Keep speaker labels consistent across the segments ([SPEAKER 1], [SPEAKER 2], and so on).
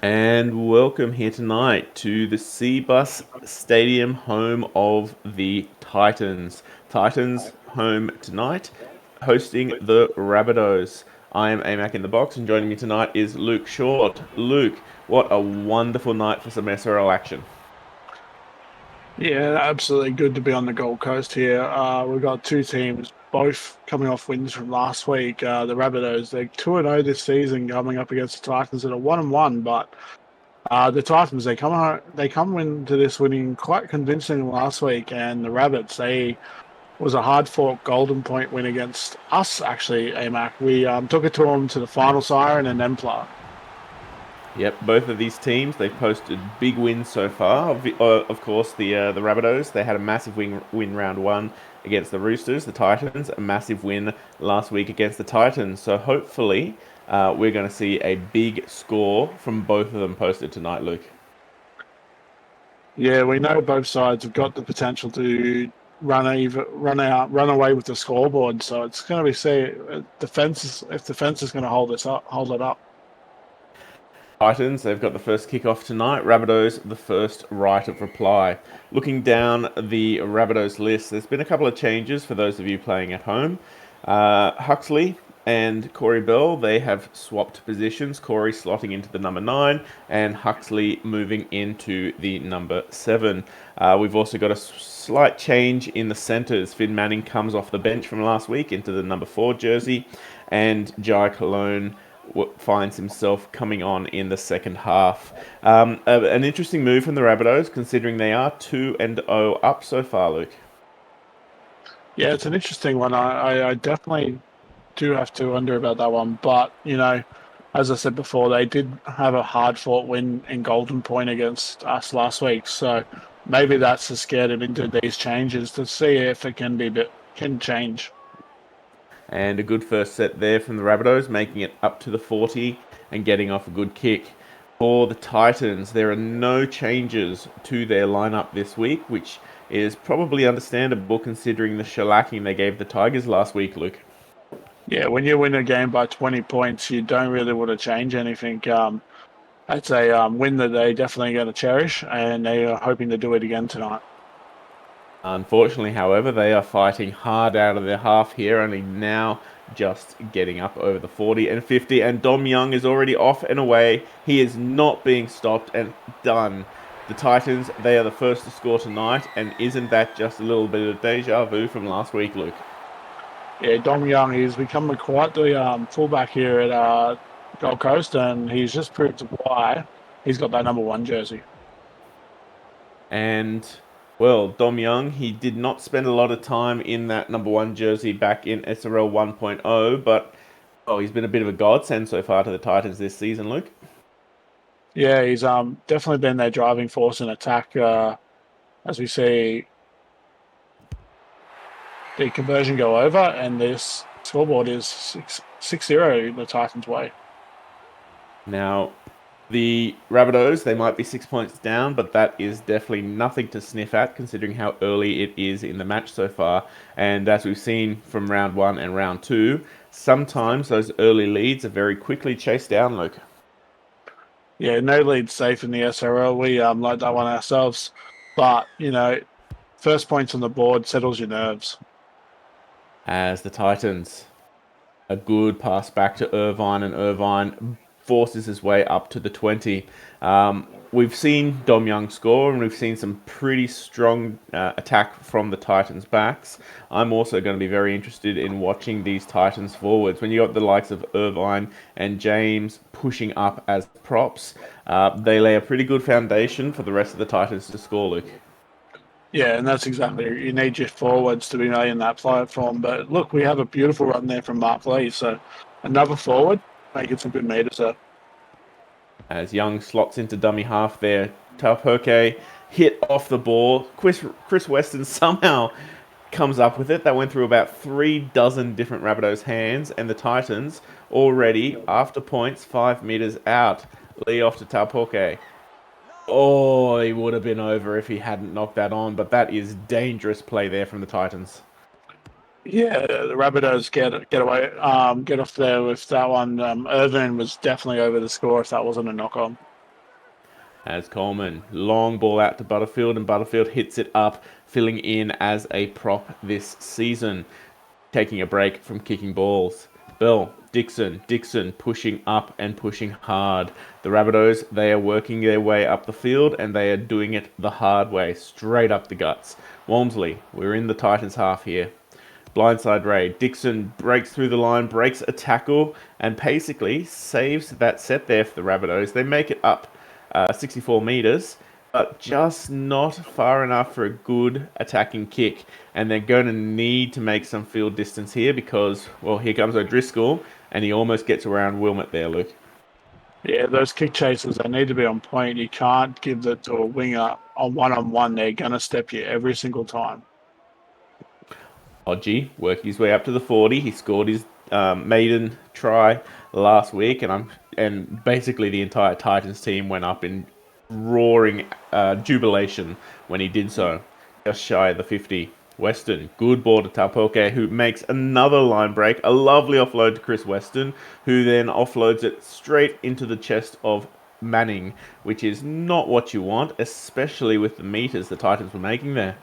[SPEAKER 1] And welcome here tonight to the Cbus Stadium, home of the Titans. Titans home tonight, hosting the Rabbitohs. I am AMAC in the box, and joining me tonight is Luke Short. Luke, what a wonderful night for some SRL action.
[SPEAKER 2] Yeah, absolutely good to be on the Gold Coast here. We've got two teams, both coming off wins from last week. The Rabbitohs, they're 2-0 this season, coming up against the Titans that are 1-1. But the Titans, they come into this winning quite convincing last week, and the Rabbits, they was a hard fought Golden Point win against us. Actually, AMAC, we took it to them to the final siren and Emplar.
[SPEAKER 1] Yep, both of these teams, they've posted big wins so far. Of course, the Rabbitohs, they had a massive win round one against the Roosters. The Titans, a massive win last week against the Titans. So hopefully, we're going to see a big score from both of them posted tonight, Luke.
[SPEAKER 2] Yeah, we know both sides have got the potential to run away with the scoreboard. So it's going to be see defense if defense is going to hold it up.
[SPEAKER 1] Titans, they've got the first kickoff tonight. Rabbitohs, the first right of reply. Looking down the Rabbitohs list, there's been a couple of changes for those of you playing at home. Huxley and Corey Bell, they have swapped positions. Corey slotting into the number 9 and Huxley moving into the number 7. We've also got a slight change in the centres. Finn Manning comes off the bench from last week into the number 4 jersey, and Jai Cologne finds himself coming on in the second half. An interesting move from the Rabbitohs, considering they are 2-0 up so far, Luke.
[SPEAKER 2] Yeah, it's an interesting one. I definitely do have to wonder about that one. But as I said before, they did have a hard fought win in Golden Point against us last week. So maybe that's to scare them into these changes to see if it can change.
[SPEAKER 1] And a good first set there from the Rabbitohs, making it up to the 40 and getting off a good kick. For the Titans, there are no changes to their lineup this week, which is probably understandable considering the shellacking they gave the Tigers last week, Luke.
[SPEAKER 2] Yeah, when you win a game by 20 points, you don't really want to change anything. That's a win that they definitely going to cherish, and they are hoping to do it again tonight.
[SPEAKER 1] Unfortunately, however, they are fighting hard out of their half here, only now just getting up over the 40 and 50, and Dom Young is already off and away. He is not being stopped and done. The Titans, they are the first to score tonight, and isn't that just a little bit of deja vu from last week, Luke?
[SPEAKER 2] Yeah, Dom Young, he's become quite the fullback here at Gold Coast, and he's just proved why he's got that number 1 jersey.
[SPEAKER 1] And, well, Dom Young, he did not spend a lot of time in that number 1 jersey back in SRL 1.0, but, oh, he's been a bit of a godsend so far to the Titans this season, Luke.
[SPEAKER 2] Yeah, he's definitely been their driving force in attack. As we see the conversion go over, and this scoreboard is 6-0 the Titans' way.
[SPEAKER 1] Now, the Rabbitohs, they might be 6 points down, but that is definitely nothing to sniff at considering how early it is in the match so far. And as we've seen from round 1 and round 2, sometimes those early leads are very quickly chased down, Luke.
[SPEAKER 2] Yeah, no lead safe in the SRL. We like that one ourselves, but first points on the board settles your nerves.
[SPEAKER 1] As the Titans, a good pass back to Irvine, and Irvine forces his way up to the 20. We've seen Dom Young score, and we've seen some pretty strong attack from the Titans' backs. I'm also going to be very interested in watching these Titans forwards. When you got the likes of Irvine and James pushing up as props, they lay a pretty good foundation for the rest of the Titans to score, Luke.
[SPEAKER 2] Yeah, and that's exactly it. You need your forwards to be in that platform. But look, we have a beautiful run there from Mark Lee. So another forward, making some good meters there.
[SPEAKER 1] As Young slots into dummy half there, Taupoke hit off the ball. Chris Weston somehow comes up with it. That went through about 3 dozen different Rabbitohs' hands, and the Titans already, after points, 5 meters out. Lee off to Taupoke. Oh, he would have been over if he hadn't knocked that on, but that is dangerous play there from the Titans.
[SPEAKER 2] Yeah, the Rabbitohs get away, get off there with that one. Irvin was definitely over the score if that wasn't a knock on.
[SPEAKER 1] as Coleman. Long ball out to Butterfield, and Butterfield hits it up, filling in as a prop this season, taking a break from kicking balls. Bell, Dixon pushing up and pushing hard. The Rabbitohs, they are working their way up the field, and they are doing it the hard way, straight up the guts. Walmsley, we're in the Titans half here. Blindside raid. Dixon breaks through the line, breaks a tackle, and basically saves that set there for the Rabbitohs. They make it up 64 metres, but just not far enough for a good attacking kick. And they're going to need to make some field distance here because, well, here comes O'Driscoll, and he almost gets around Wilmot there, Luke.
[SPEAKER 2] Yeah, those kick chases, they need to be on point. You can't give that to a winger on one-on-one. They're going to step you every single time.
[SPEAKER 1] Hodgie worked his way up to the 40. He scored his maiden try last week, and basically the entire Titans team went up in roaring jubilation when he did so. Just shy of the 50. Weston, good ball to Tapoke, who makes another line break. A lovely offload to Chris Weston, who then offloads it straight into the chest of Manning, which is not what you want, especially with the meters the Titans were making there.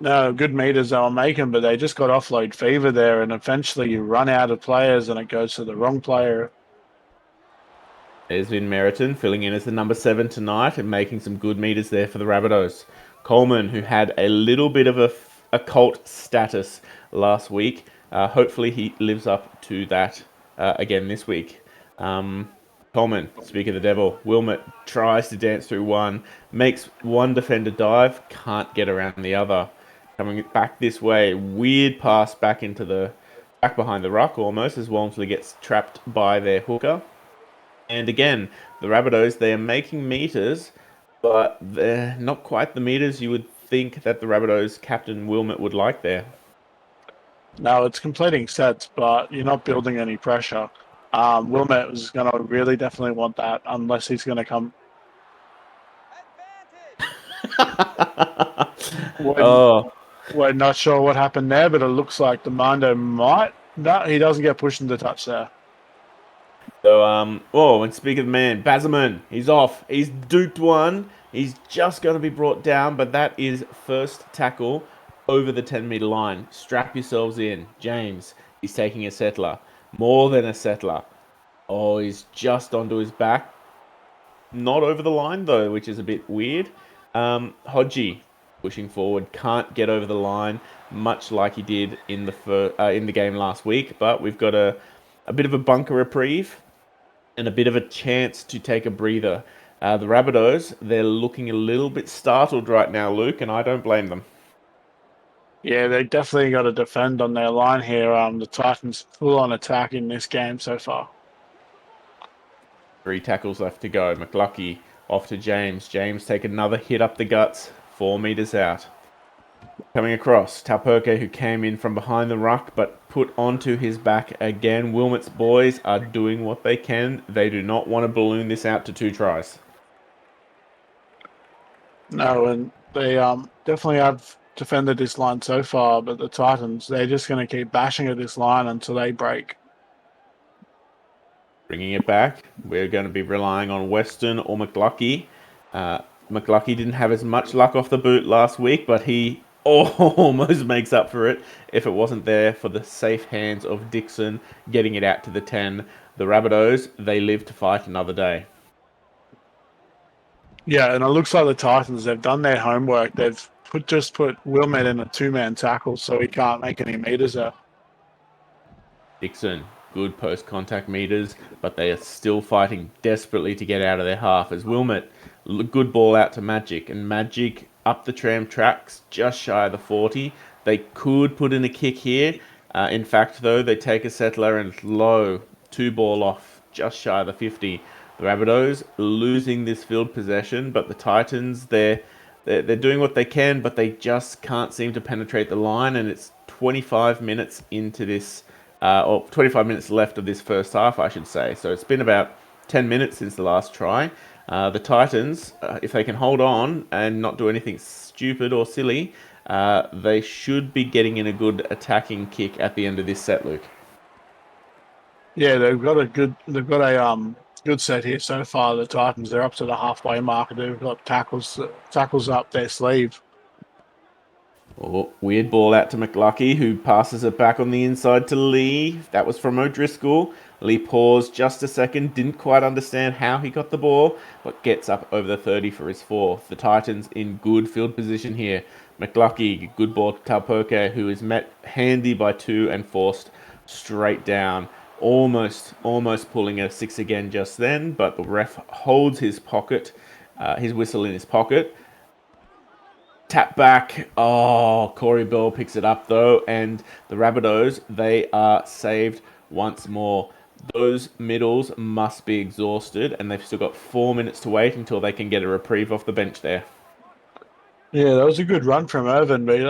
[SPEAKER 2] No, good meters they were making, but they just got offload fever there, and eventually you run out of players and it goes to the wrong player.
[SPEAKER 1] There's been Meriton filling in as the number 7 tonight and making some good meters there for the Rabbitohs. Coleman, who had a little bit of a cult status last week, hopefully he lives up to that again this week. Coleman, speak of the devil. Wilmot tries to dance through one, makes one defender dive, can't get around the other. Coming back this way, weird pass back behind the ruck almost as Walmsley gets trapped by their hooker. And again, the Rabbitohs, they are making meters, but they're not quite the meters you would think that the Rabbitohs captain Wilmot would like there.
[SPEAKER 2] No, it's completing sets, but you're not building any pressure. Wilmot is going to really definitely want that unless he's going to come.
[SPEAKER 1] Oh,
[SPEAKER 2] We're not sure what happened there, but it looks like the Mondo might. No, he doesn't get pushed into touch there.
[SPEAKER 1] so, and speaking of man, Bazerman, he's off. He's duped one. He's just going to be brought down, but that is first tackle over the 10-meter line. Strap yourselves in. James, he's taking a settler. More than a settler. Oh, he's just onto his back. Not over the line, though, which is a bit weird. Hodgie, pushing forward, can't get over the line, much like he did in the game last week. But we've got a bit of a bunker reprieve and a bit of a chance to take a breather. The Rabbitohs, they're looking a little bit startled right now, Luke, and I don't blame them.
[SPEAKER 2] Yeah, they definitely got to defend on their line here. The Titans full on attack in this game so far.
[SPEAKER 1] 3 tackles left to go. McLucky off to James. James take another hit up the guts, 4 meters out. Coming across, Taupurke, who came in from behind the ruck but put onto his back again. Wilmot's boys are doing what they can. They do not want to balloon this out to 2 tries.
[SPEAKER 2] No, and they definitely have defended this line so far, but the Titans, they're just going to keep bashing at this line until they break.
[SPEAKER 1] Bringing it back, we're going to be relying on Weston or McLucky. McLucky didn't have as much luck off the boot last week, but he almost makes up for it if it wasn't there for the safe hands of Dixon getting it out to the 10. The Rabbitohs, they live to fight another day.
[SPEAKER 2] Yeah, and it looks like the Titans, they've done their homework. They've just put Wilmot in a 2-man tackle so he can't make any meters there.
[SPEAKER 1] Dixon, good post-contact meters, but they are still fighting desperately to get out of their half as Wilmot, good ball out to Magic, and Magic up the tram tracks, just shy of the 40. They could put in a kick here. In fact, though, they take a settler and low, 2 ball off, just shy of the 50. The Rabbitohs losing this field possession, but the Titans, they're doing what they can, but they just can't seem to penetrate the line, and it's 25 minutes into this, or 25 minutes left of this first half, I should say. So it's been about 10 minutes since the last try. The Titans, if they can hold on and not do anything stupid or silly, they should be getting in a good attacking kick at the end of this set, Luke.
[SPEAKER 2] Yeah, they've got a Good set here so far. The Titans, they're up to the halfway mark. They've got tackles up their sleeve.
[SPEAKER 1] Oh, weird ball out to McLucky, who passes it back on the inside to Lee. That was from O'Driscoll. Lee paused just a second, didn't quite understand how he got the ball, but gets up over the 30 for his fourth. The Titans in good field position here. McLucky, good ball to Taupoke, who is met handy by two and forced straight down. Almost pulling a six again just then, but the ref holds his whistle in his pocket. Tap back. Oh, Corey Bell picks it up though, and the Rabbitohs, they are saved once more. Those middles must be exhausted, and they've still got 4 minutes to wait until they can get a reprieve off the bench there.
[SPEAKER 2] Yeah, that was a good run from Irvin, but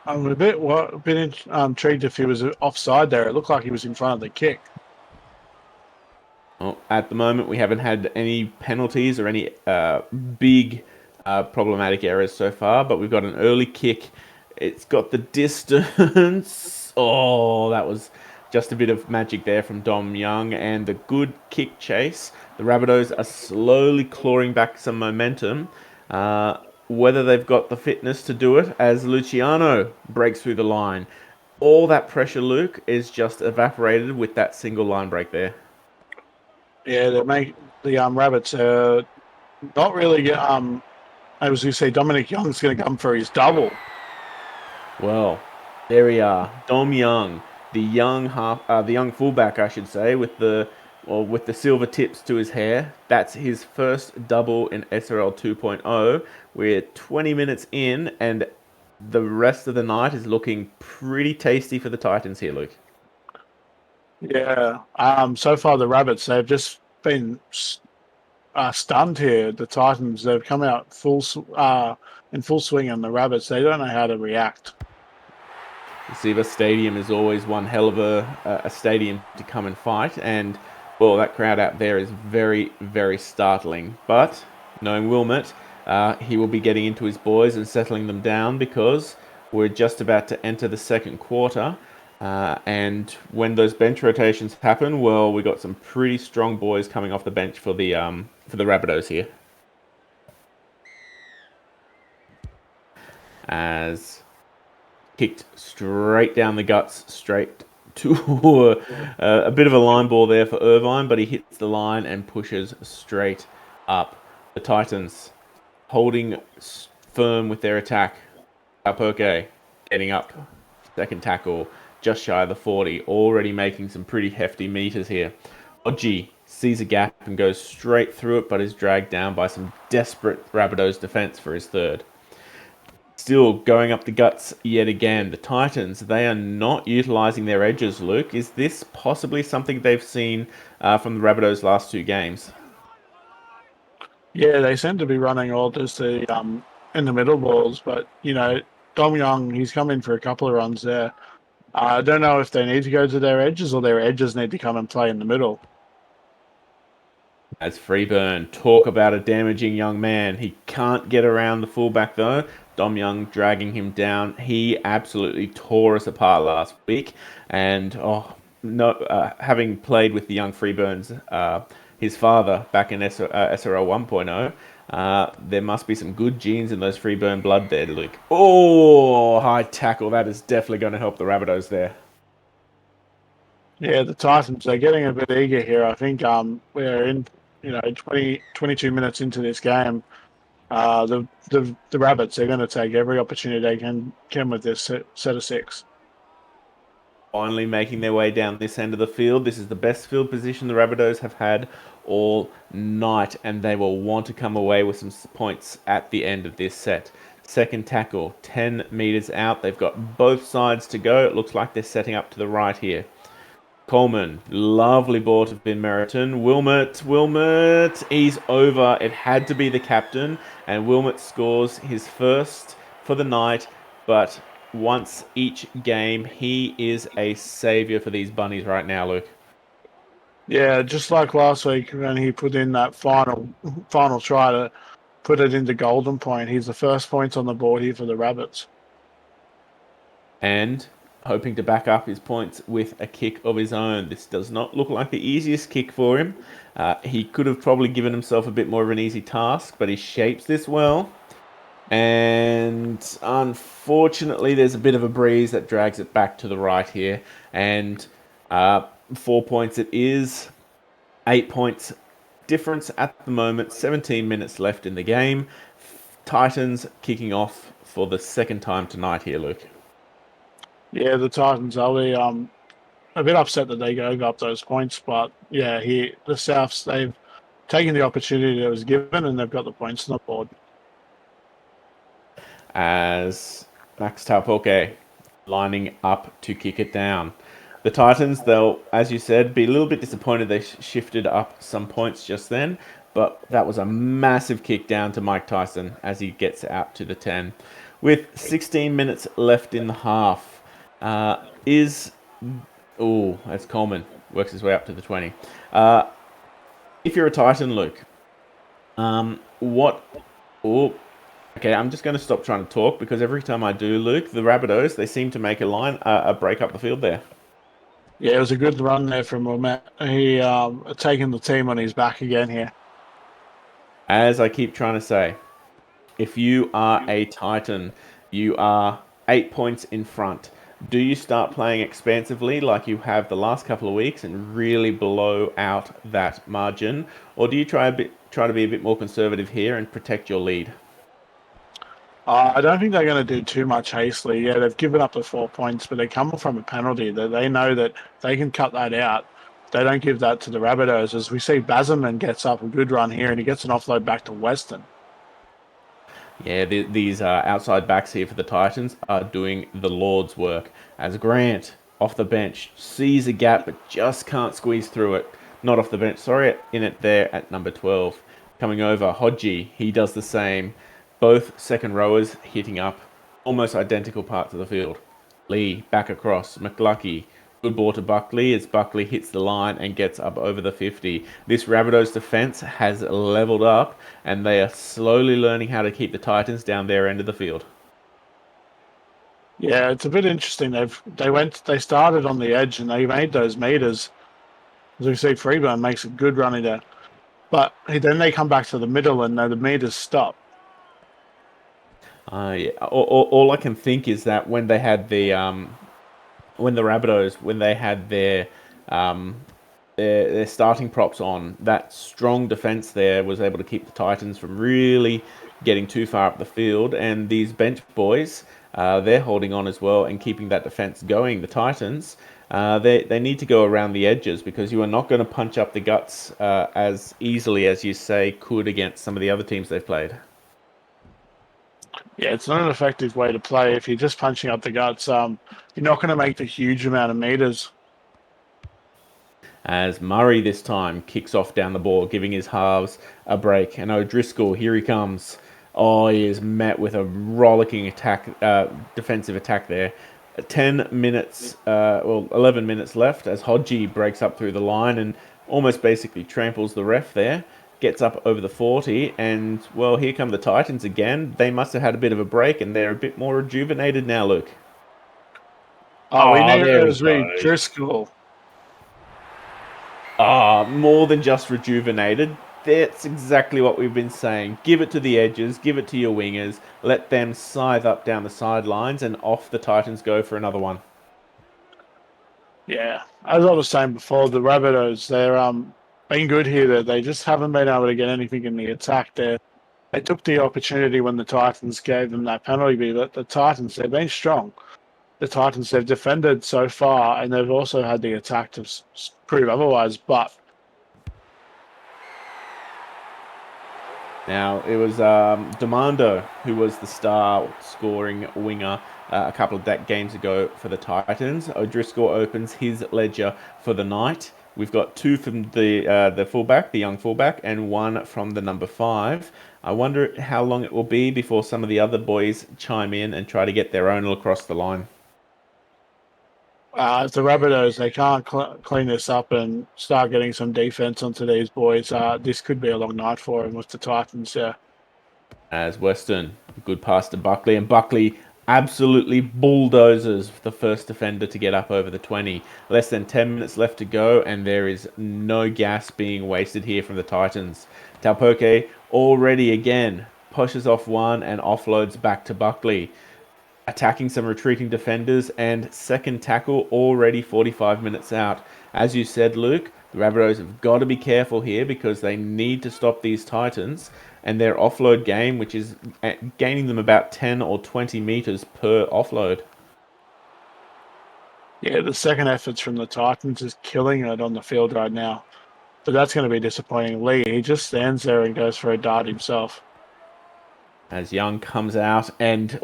[SPEAKER 2] I'm a bit intrigued if he was offside there. It looked like he was in front of the kick.
[SPEAKER 1] Well, at the moment, we haven't had any penalties or any big problematic errors so far, but we've got an early kick. It's got the distance. Oh, that was just a bit of magic there from Dom Young, and the good kick chase. The Rabbitohs are slowly clawing back some momentum. Whether they've got the fitness to do it as Luciano breaks through the line. All that pressure, Luke, is just evaporated with that single line break there.
[SPEAKER 2] Yeah, they make the Rabbits not really. I was going to say Dominic Young's going to come for his double.
[SPEAKER 1] Well, there we are. Dom Young, the young fullback, I should say, with the silver tips to his hair. That's his first double in SRL 2.0. We're 20 minutes in, and the rest of the night is looking pretty tasty for the Titans here, Luke.
[SPEAKER 2] Yeah. So far the Rabbits, they've just been stunned here. The Titans, they've come out in full swing on the Rabbits. They don't know how to react.
[SPEAKER 1] The Siva Stadium is always one hell of a stadium to come and fight, and well, that crowd out there is very, very startling. But knowing Wilmot, he will be getting into his boys and settling them down because we're just about to enter the second quarter. And when those bench rotations happen, well, we got some pretty strong boys coming off the bench for the Rabbitohs here. As kicked straight down the guts, straight to a bit of a line ball there for Irvine, but he hits the line and pushes straight up. The Titans holding firm with their attack. Taupoke getting up, second tackle, just shy of the 40, already making some pretty hefty meters here. Odgie sees a gap and goes straight through it, but is dragged down by some desperate Rabbitohs defense for his third. Still going up the guts yet again. The Titans, they are not utilizing their edges, Luke. Is this possibly something they've seen from the Rabbitohs' last two games?
[SPEAKER 2] Yeah, they seem to be running all just the in the middle balls, but Dom Young, he's come in for a couple of runs there. I don't know if they need to go to their edges or their edges need to come and play in the middle.
[SPEAKER 1] As Freeburn, talk about a damaging young man. He can't get around the fullback though. Dom Young dragging him down. He absolutely tore us apart last week. And having played with the young Freeburns, his father back in SRL 1.0, there must be some good genes in those Freeburn blood there, Luke. Oh, high tackle. That is definitely going to help the Rabbitohs there.
[SPEAKER 2] Yeah, the Titans, they're getting a bit eager here. I think we're in 22 minutes into this game. The Rabbits, they're going to take every opportunity they can with this set of six.
[SPEAKER 1] Finally making their way down this end of the field. This is the best field position the Rabbitohs have had all night, and they will want to come away with some points at the end of this set. Second tackle, 10 meters out. They've got both sides to go. It looks like they're setting up to the right here. Coleman, lovely ball to Ben Meriton. Wilmot, he's over. It had to be the captain, and Wilmot scores his first for the night, but once each game, he is a saviour for these bunnies right now, Luke.
[SPEAKER 2] Yeah, just like last week when he put in that final try to put it into golden point. He's the first point on the board here for the Rabbits.
[SPEAKER 1] And hoping to back up his points with a kick of his own. This does not look like the easiest kick for him. He could have probably given himself a bit more of an easy task, but he shapes this well. And unfortunately, there's a bit of a breeze that drags it back to the right here. And 4 points it is. 8 points difference at the moment. 17 minutes left in the game. Titans kicking off for the second time tonight here, Luke.
[SPEAKER 2] Yeah, the Titans, I'll be a bit upset that they gave up those points, but yeah, the Souths, they've taken the opportunity that was given and they've got the points on the board.
[SPEAKER 1] As Max Taupoke lining up to kick it down. The Titans, they'll, as you said, be a little bit disappointed they shifted up some points just then, but that was a massive kick down to Mike Tyson as he gets out to the 10. With 16 minutes left in the half, that's Coleman, works his way up to the 20. If you're a Titan, Luke, okay, I'm just going to stop trying to talk because every time I do, Luke, the Rabbitohs, they seem to make a break up the field there.
[SPEAKER 2] Yeah, it was a good run there from Wilmette. He taking the team on his back again here.
[SPEAKER 1] As I keep trying to say, if you are a Titan, you are 8 points in front. Do you start playing expansively like you have the last couple of weeks and really blow out that margin? Or do you try to be a bit more conservative here and protect your lead?
[SPEAKER 2] I don't think they're going to do too much hastily. Yeah, they've given up the 4 points, but they come from a penalty. They know that they can cut that out. They don't give that to the Rabbitohs. As we see, Bazerman gets up a good run here, and he gets an offload back to Weston.
[SPEAKER 1] Yeah, these outside backs here for the Titans are doing the Lord's work. As Grant, off the bench, sees a gap but just can't squeeze through it. Not off the bench, sorry, in it there at number 12. Coming over, Hodgie, he does the same. Both second rowers hitting up almost identical parts of the field. Lee back across, McLucky. Good ball to Buckley as Buckley hits the line and gets up over the 50. This Rabbitohs defense has leveled up and they are slowly learning how to keep the Titans down their end of the field.
[SPEAKER 2] Yeah, it's a bit interesting. They started on the edge and they made those meters. As we see, Freeburn makes a good run in there. But then they come back to the middle and the meters stop.
[SPEAKER 1] Yeah. All I can think is that when they had when the Rabbitohs, when they had their starting props on, that strong defense there was able to keep the Titans from really getting too far up the field. And these bench boys, they're holding on as well and keeping that defense going. The Titans, they need to go around the edges because you are not going to punch up the guts as easily as you say could against some of the other teams they've played.
[SPEAKER 2] Yeah, it's not an effective way to play. If you're just punching up the guts, you're not going to make the huge amount of meters.
[SPEAKER 1] As Murray this time kicks off down the ball, giving his halves a break. And O'Driscoll, here he comes. Oh, he is met with a rollicking attack, defensive attack there. 11 minutes left as Hodgie breaks up through the line and almost basically tramples the ref there. Gets up over the 40, and well, here come the Titans again. They must have had a bit of a break, and they're a bit more rejuvenated now, Luke.
[SPEAKER 2] We knew it was Driscoll.
[SPEAKER 1] More than just rejuvenated. That's exactly what we've been saying. Give it to the edges, give it to your wingers, let them scythe up down the sidelines, and off the Titans go for another one.
[SPEAKER 2] Yeah, as I was saying before, the Rabbitohs, they're been good here. They just haven't been able to get anything in the attack there. They took the opportunity when the Titans gave them that penalty, but the Titans, they've been strong. The Titans, they've defended so far, and they've also had the attack to prove otherwise, but...
[SPEAKER 1] Now, it was Demando who was the star scoring winger a couple of games ago for the Titans. O'Driscoll opens his ledger for the night. We've got 2 from the fullback, the young fullback, and 1 from the number 5. I wonder how long it will be before some of the other boys chime in and try to get their own across the line.
[SPEAKER 2] If the Rabbitohs, they can't clean this up and start getting some defense onto these boys, this could be a long night for them with the Titans. Yeah.
[SPEAKER 1] As Weston, good pass to Buckley, and Buckley absolutely bulldozers the first defender to get up over the 20. Less than 10 minutes left to go, and there is no gas being wasted here from the Titans. Taupoke already again pushes off one and offloads back to Buckley, attacking some retreating defenders, and second tackle already 45 minutes out. As you said, Luke, the Rabbitohs have got to be careful here because they need to stop these Titans and their offload game, which is gaining them about 10 or 20 meters per offload.
[SPEAKER 2] Yeah, the second efforts from the Titans is killing it on the field right now. But that's going to be disappointing. Lee, he just stands there and goes for a dart himself.
[SPEAKER 1] As Young comes out and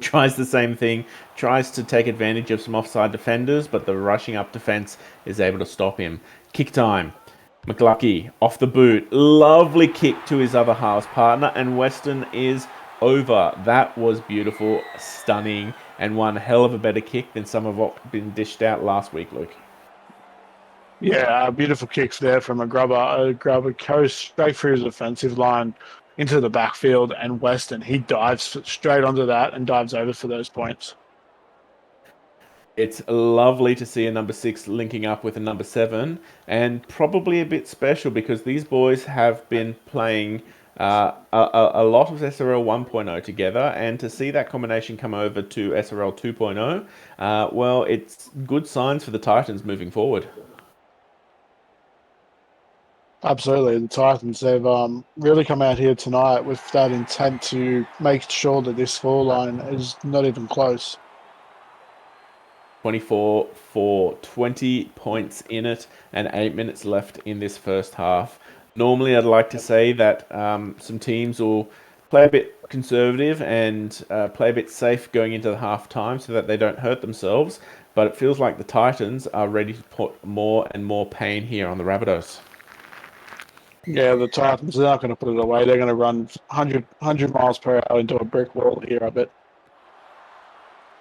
[SPEAKER 1] tries the same thing, tries to take advantage of some offside defenders, but the rushing up defense is able to stop him. Kick time. McLucky off the boot. Lovely kick to his other halves partner, and Weston is over. That was beautiful, stunning, and one hell of a better kick than some of what been dished out last week, Luke.
[SPEAKER 2] Yeah, beautiful kicks there from a grubber. A grubber goes straight through his offensive line into the backfield, and Weston, he dives straight onto that and dives over for those points.
[SPEAKER 1] It's lovely to see a number 6 linking up with a number 7, and probably a bit special because these boys have been playing a lot of SRL 1.0 together, and to see that combination come over to SRL 2.0, well, it's good signs for the Titans moving forward.
[SPEAKER 2] Absolutely. The Titans, they've really come out here tonight with that intent to make sure that this scoreline is not even close.
[SPEAKER 1] 24 for 20 points in it and 8 minutes left in this first half. Normally, I'd like to say that some teams will play a bit conservative and play a bit safe going into the half time so that they don't hurt themselves. But it feels like the Titans are ready to put more and more pain here on the Rabbitohs.
[SPEAKER 2] Yeah, the Titans, they're not going to put it away. They're going to run 100 miles per hour into a brick wall here, I bet.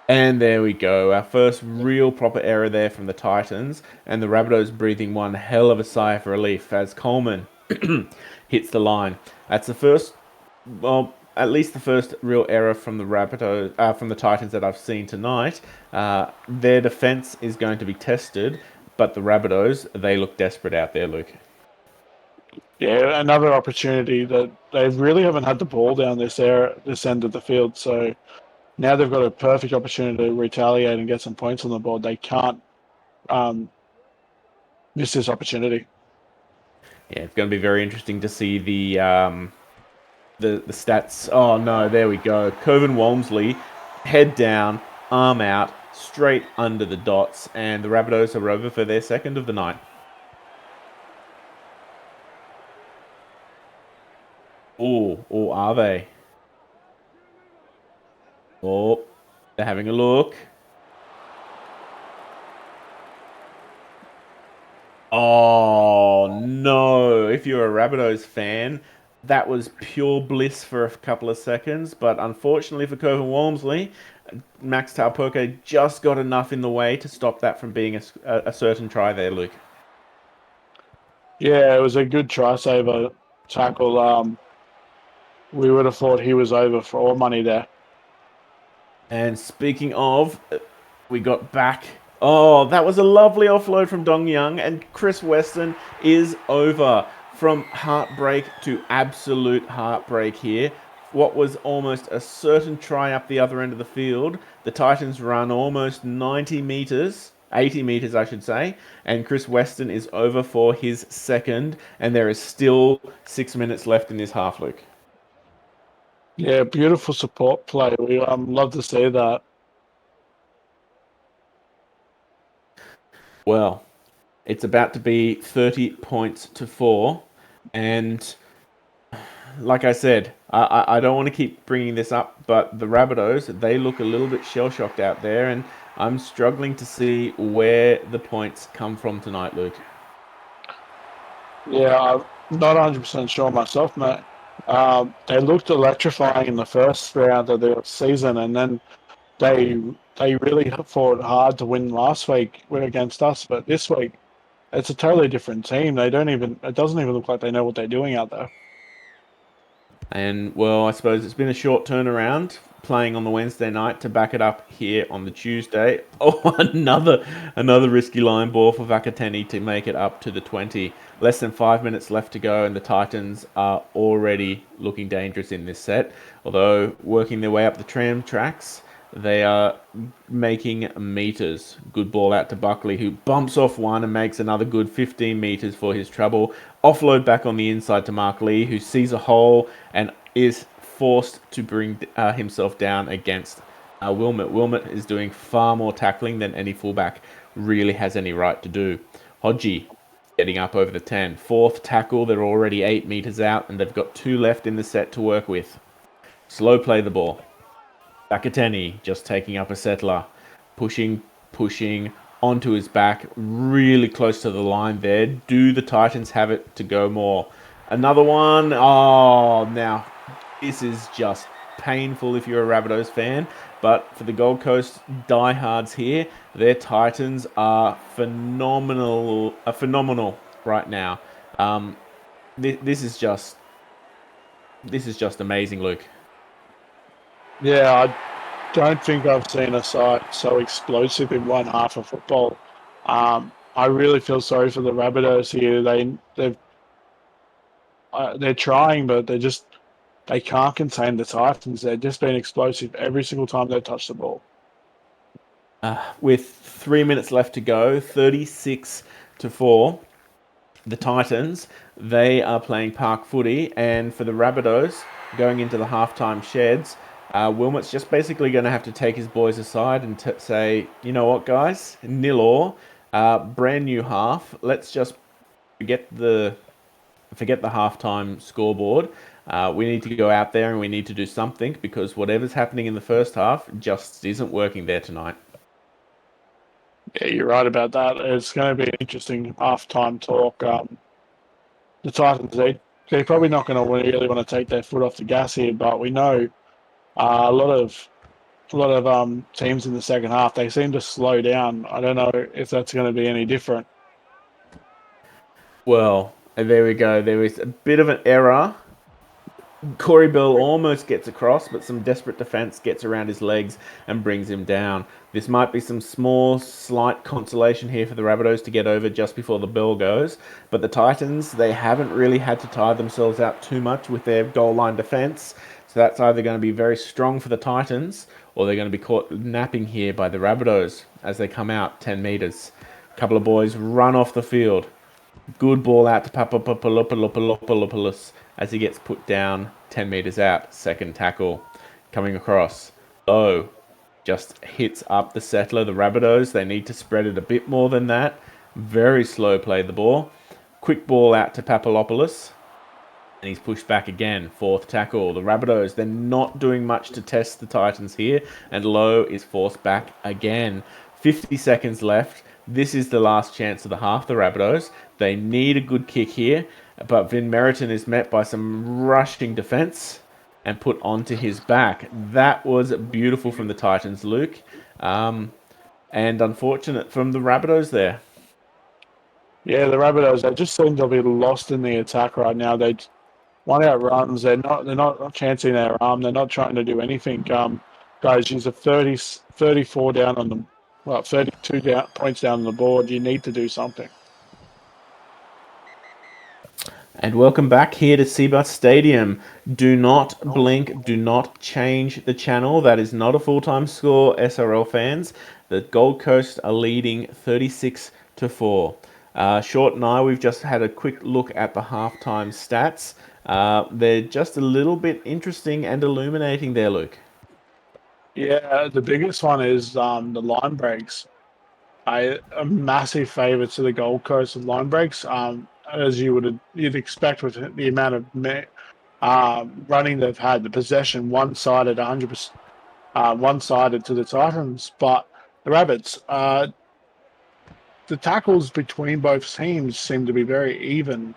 [SPEAKER 1] And there we go, our first real proper error there from the Titans, and the Rabbitohs breathing one hell of a sigh of relief as Coleman hits the line. That's the first, well, at least the first real error from the Rabbitohs, from the Titans that I've seen tonight. Their defense is going to be tested, but the Rabbitohs, they look desperate out there, Luke.
[SPEAKER 2] Yeah, another opportunity that they really haven't had the ball down this end of the field. So now they've got a perfect opportunity to retaliate and get some points on the board. They can't um, miss this opportunity.
[SPEAKER 1] Yeah, it's going to be very interesting to see the stats. Oh no, there we go. Coven Walmsley, head down, arm out, straight under the dots, and the Rabbitohs are over for their second of the night. Oh, or are they? Oh, they're having a look. Oh no! If you're a Rabbitohs fan, that was pure bliss for a couple of seconds, but unfortunately for Coven Walmsley, Max Taupoke just got enough in the way to stop that from being a certain try there, Luke.
[SPEAKER 2] Yeah, it was a good try saver tackle. We would have thought he was over for all money there.
[SPEAKER 1] And speaking of, we got back. Oh, that was a lovely offload from Dong Young, and Chris Weston is over. From heartbreak to absolute heartbreak here. What was almost a certain try up the other end of the field. The Titans run almost 90 meters, 80 meters, I should say, and Chris Weston is over for his second, and there is still 6 minutes left in this half, Luke.
[SPEAKER 2] Yeah, beautiful support play. We love to see that.
[SPEAKER 1] Well, it's about to be 30 points to 4, and like I said, I don't want to keep bringing this up, but the Rabbitohs, they look a little bit shell-shocked out there, and I'm struggling to see where the points come from tonight, Luke.
[SPEAKER 2] Yeah, I'm not 100% sure myself, mate. They looked electrifying in the first round of the season, and then they they really fought hard to win last week against us. But this week, it's a totally different team. They don't even. It doesn't even look like they know what they're doing out there.
[SPEAKER 1] And, well, I suppose it's been a short turnaround playing on the Wednesday night to back it up here on the Tuesday. Oh, another risky line ball for Vakateni to make it up to the 20. Less than 5 minutes left to go, and the Titans are already looking dangerous in this set. Although working their way up the tram tracks, they are making meters. Good ball out to Buckley, who bumps off one and makes another good 15 meters for his trouble. Offload back on the inside to Mark Lee, who sees a hole and is forced to bring himself down against Wilmot. Wilmot is doing far more tackling than any fullback really has any right to do. Hodgie getting up over the 10. Fourth tackle, they're already 8 meters out, and they've got 2 left in the set to work with. Slow play the ball. Vakateni just taking up a settler, pushing onto his back, really close to the line there. Do the Titans have it to go more? Another one. Oh, now this is just painful if you're a Rabbitohs fan, but for the Gold Coast diehards here, their Titans are phenomenal right now. This is just amazing, Luke.
[SPEAKER 2] Yeah, I don't think I've seen a side so explosive in one half of football. I really feel sorry for the Rabbitohs here. They're trying, but they can't contain the Titans. They're just being explosive every single time they touch the ball.
[SPEAKER 1] With 3 minutes left to go, 36-4. The Titans, they are playing park footy, and for the Rabbitohs, going into the halftime sheds, Wilmot's just basically going to have to take his boys aside and say, you know what, guys, 0-0, brand new half. Let's just forget the halftime scoreboard. We need to go out there and we need to do something, because whatever's happening in the first half just isn't working there tonight.
[SPEAKER 2] Yeah, you're right about that. It's going to be an interesting halftime talk. The Titans, they're probably not going to really want to take their foot off the gas here, but we know a lot of teams in the second half, they seem to slow down. I don't know if that's going to be any different.
[SPEAKER 1] Well, there we go. There is a bit of an error. Corey Bell almost gets across, but some desperate defence gets around his legs and brings him down. This might be some small, slight consolation here for the Rabbitohs to get over just before the bell goes. But the Titans, they haven't really had to tire themselves out too much with their goal line defence. So that's either going to be very strong for the Titans, or they're going to be caught napping here by the Rabbitohs as they come out 10 metres. A couple of boys run off the field. Good ball out to Papadopoulos as he gets put down 10 metres out. Second tackle coming across. Low just hits up the settler. The Rabbitohs, they need to spread it a bit more than that. Very slow play the ball. Quick ball out to Papadopoulos. And he's pushed back again. Fourth tackle. The Rabbitohs, they're not doing much to test the Titans here. And Low is forced back again. 50 seconds left. This is the last chance of the half, the Rabbitohs. They need a good kick here, but Vin Meriton is met by some rushing defence and put onto his back. That was beautiful from the Titans, Luke. And unfortunate from the Rabbitohs there.
[SPEAKER 2] Yeah, the Rabbitohs, they just seem to be lost in the attack right now. They want out runs. They're not chancing their arm. They're not trying to do anything. Guys, you're 34 down on them. Well, 32 points down on the board. You need to do something.
[SPEAKER 1] And welcome back here to Seabus Stadium. Do not blink, do not change the channel. That is not a full-time score, SRL fans. The Gold Coast are leading 36-4. Short and I, we've just had a quick look at the halftime stats. They're just a little bit interesting and illuminating there, Luke.
[SPEAKER 2] Yeah, the biggest one is the line breaks. A massive favour to the Gold Coast of line breaks, as you'd expect with the amount of running they've had. The possession one-sided, 100%, one-sided to the Titans, but the Rabbits, the tackles between both teams seem to be very even.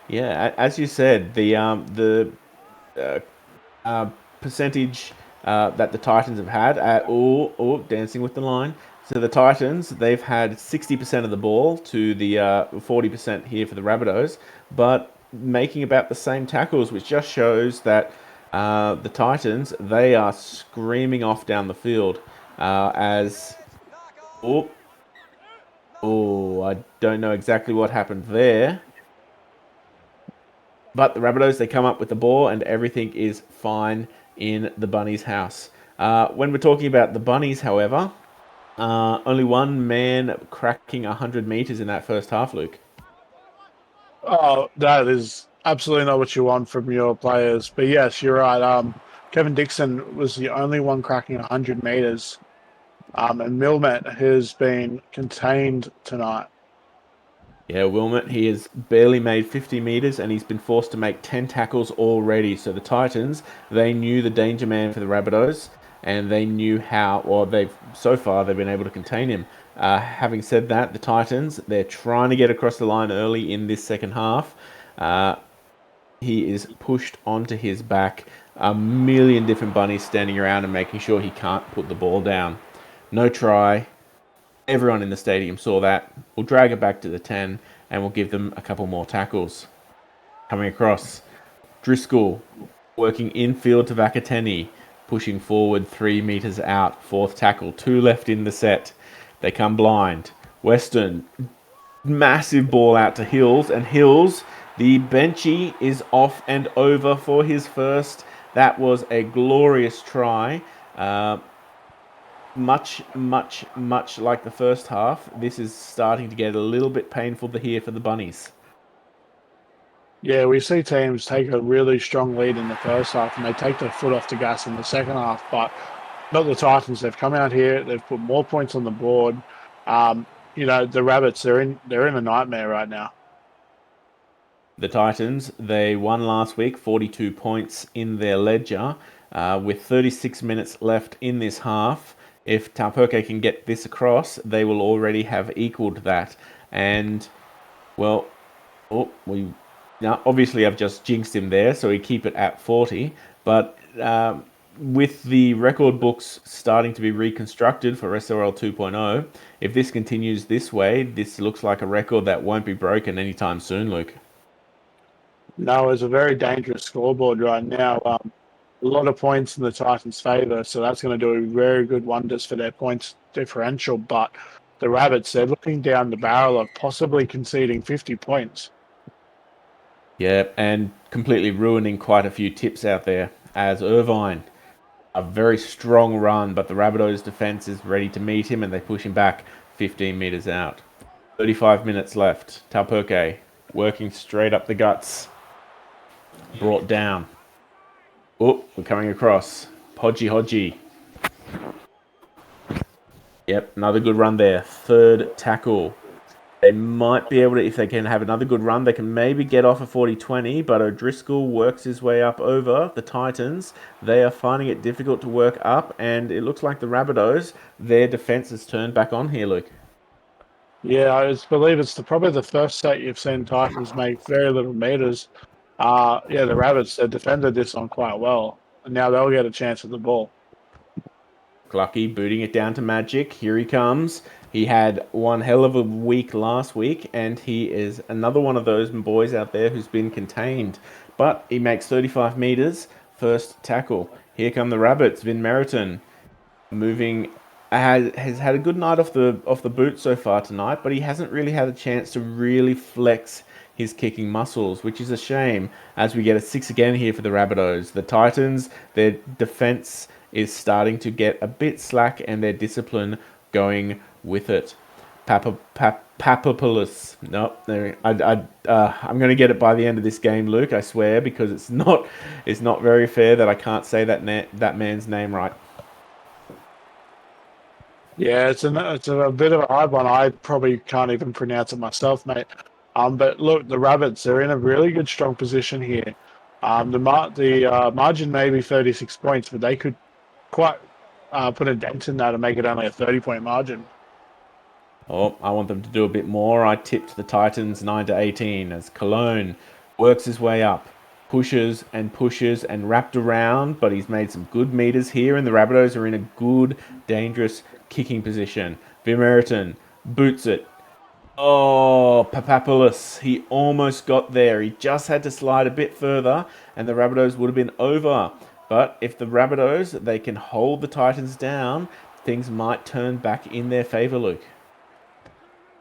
[SPEAKER 1] Yeah, as you said, the percentage that the Titans have had at dancing with the line. So the Titans, they've had 60% of the ball to the 40% here for the Rabbitohs, but making about the same tackles, which just shows that The Titans, they are screaming off down the field as... Oh, I don't know exactly what happened there. But the Rabbitohs, they come up with the ball and everything is fine in the Bunnies' house. When we're talking about the Bunnies, however, only one man cracking 100 meters in that first half, Luke.
[SPEAKER 2] Oh, that is absolutely not what you want from your players. But yes, you're right. Kevin Dixon was the only one cracking 100 meters. And Milmet has been contained tonight.
[SPEAKER 1] Yeah, Wilmot, he has barely made 50 meters and he's been forced to make 10 tackles already. So the Titans, they knew the danger man for the Rabbitohs and they knew how, or so far they've been able to contain him. Having said that, the Titans, they're trying to get across the line early in this second half. He is pushed onto his back. A million different bunnies standing around and making sure he can't put the ball down. No try. Everyone in the stadium saw that. We'll drag it back to the 10 and we'll give them a couple more tackles. Coming across, Driscoll working infield to Vakateni, pushing forward 3 meters out. Fourth tackle, 2 left in the set. They come blind. Weston, massive ball out to Hills, and Hills, the benchy, is off and over for his first. That was a glorious try. Much like the first half, this is starting to get a little bit painful to hear for the Bunnies.
[SPEAKER 2] Yeah, we see teams take a really strong lead in the first half and they take their foot off the gas in the second half, but not the Titans. They've come out here, they've put more points on the board. The Rabbits, they're in a nightmare right now.
[SPEAKER 1] The Titans, they won last week, 42 points in their ledger, with 36 minutes left in this half. If Taupoke can get this across, they will already have equaled that. And, well, now obviously I've just jinxed him there, so we keep it at 40. But with the record books starting to be reconstructed for SRL 2.0, if this continues this way, this looks like a record that won't be broken anytime soon, Luke.
[SPEAKER 2] No, it's a very dangerous scoreboard right now. A lot of points in the Titans' favour, so that's going to do very good wonders for their points differential. But the Rabbits, they're looking down the barrel of possibly conceding 50 points.
[SPEAKER 1] Yeah, and completely ruining quite a few tips out there. As Irvine, a very strong run, but the Rabbitohs defence is ready to meet him and they push him back 15 metres out. 35 minutes left. Taupoke working straight up the guts. Brought down. Oh, we're coming across. Hodgie. Yep, another good run there. Third tackle. They might be able to, if they can have another good run, they can maybe get off a 40-20, but O'Driscoll works his way up over the Titans. They are finding it difficult to work up, and it looks like the Rabbitohs, their defence has turned back on here, Luke.
[SPEAKER 2] Yeah, I believe it's probably the first set you've seen Titans make very little meters. The Rabbits, they defended this one quite well, and now they'll get a chance at the ball.
[SPEAKER 1] Clucky booting it down to Magic. Here he comes. He had one hell of a week last week, and he is another one of those boys out there who's been contained. But he makes 35 meters, first tackle. Here come the Rabbits. Vin Meriton moving, has had a good night off the boot so far tonight, but he hasn't really had a chance to really flex his kicking muscles, which is a shame as we get a 6 again here for the Rabbitohs. The Titans, their defense is starting to get a bit slack and their discipline going with it. Papopoulos. No, I'm going to get it by the end of this game, Luke. I swear, because it's not very fair that I can't say that man's name right.
[SPEAKER 2] Yeah, it's a bit of a hard one. I probably can't even pronounce it myself, mate. But look, the Rabbits, they're in a really good, strong position here. The margin may be 36 points, but they could quite put a dent in that and make it only a 30-point margin.
[SPEAKER 1] Oh, I want them to do a bit more. I tipped the Titans 9-18 as Cologne works his way up, pushes and wrapped around, but he's made some good meters here, and the Rabbitohs are in a good, dangerous kicking position. Vimeriton boots it. Oh, Papapoulos. He almost got there. He just had to slide a bit further, and the Rabbitohs would have been over. But if the Rabbitohs, they can hold the Titans down, things might turn back in their favour, Luke.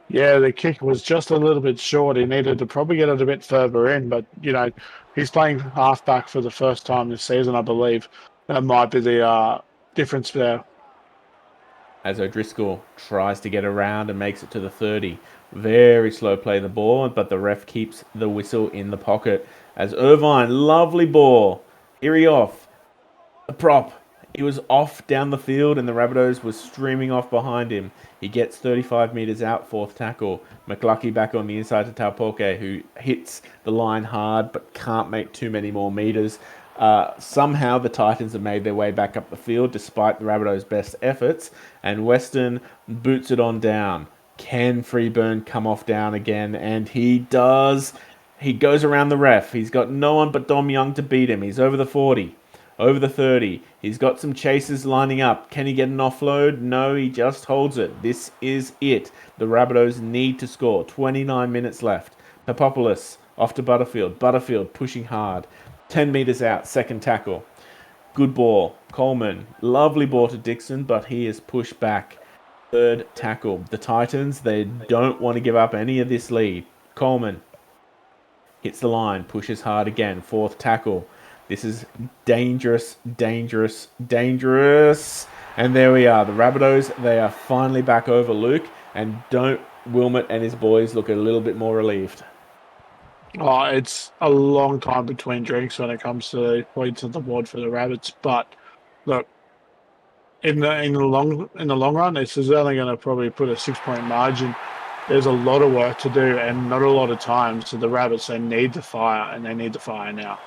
[SPEAKER 2] Yeah, the kick was just a little bit short. He needed to probably get it a bit further in, but he's playing halfback for the first time this season, I believe. That might be the difference there.
[SPEAKER 1] As O'Driscoll tries to get around and makes it to the 30. Very slow play the ball, but the ref keeps the whistle in the pocket. As Irvine, lovely ball. Erie off. The prop. He was off down the field and the Rabbitohs was streaming off behind him. He gets 35 metres out, fourth tackle. McLucky back on the inside to Taupoke, who hits the line hard but can't make too many more metres. Somehow the Titans have made their way back up the field despite the Rabbitohs' best efforts, and Weston boots it on down. Can Freeburn come off down again? And he does. He goes around the ref. He's got no one but Dom Young to beat him. He's over the 40, over the 30. He's got some chasers lining up. Can he get an offload? No, he just holds it. This is it. The Rabbitohs need to score. 29 minutes left. Papopoulos off to Butterfield. Butterfield pushing hard. 10 metres out, second tackle. Good ball. Coleman. Lovely ball to Dixon, but he is pushed back. Third tackle. The Titans, they don't want to give up any of this lead. Coleman hits the line, pushes hard again. Fourth tackle. This is dangerous, dangerous, dangerous. And there we are. The Rabbitohs, they are finally back over, Luke. And don't Wilmot and his boys look a little bit more relieved?
[SPEAKER 2] Oh, it's a long time between drinks when it comes to the points on the board for the Rabbits. But look, in the long run, this is only going to probably put a 6 point margin. There's a lot of work to do and not a lot of time. So the Rabbits, they need to fire, and they need to fire now.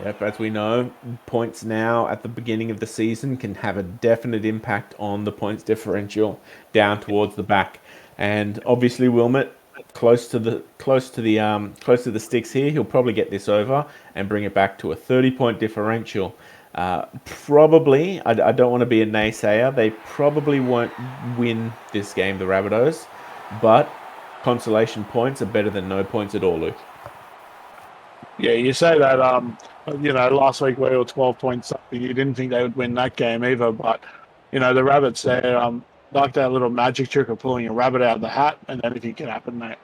[SPEAKER 1] Yep, as we know, points now at the beginning of the season can have a definite impact on the points differential down towards the back. And obviously Wilmot close to the sticks here. He'll probably get this over and bring it back to a 30-point differential. Probably, I don't want to be a naysayer. They probably won't win this game, the Rabbitohs, but consolation points are better than no points at all, Luke.
[SPEAKER 2] Yeah, you say that. Last week we were 12 points up. You didn't think they would win that game either, but the Rabbits, they like that little magic trick of pulling a rabbit out of the hat, and anything can happen, mate.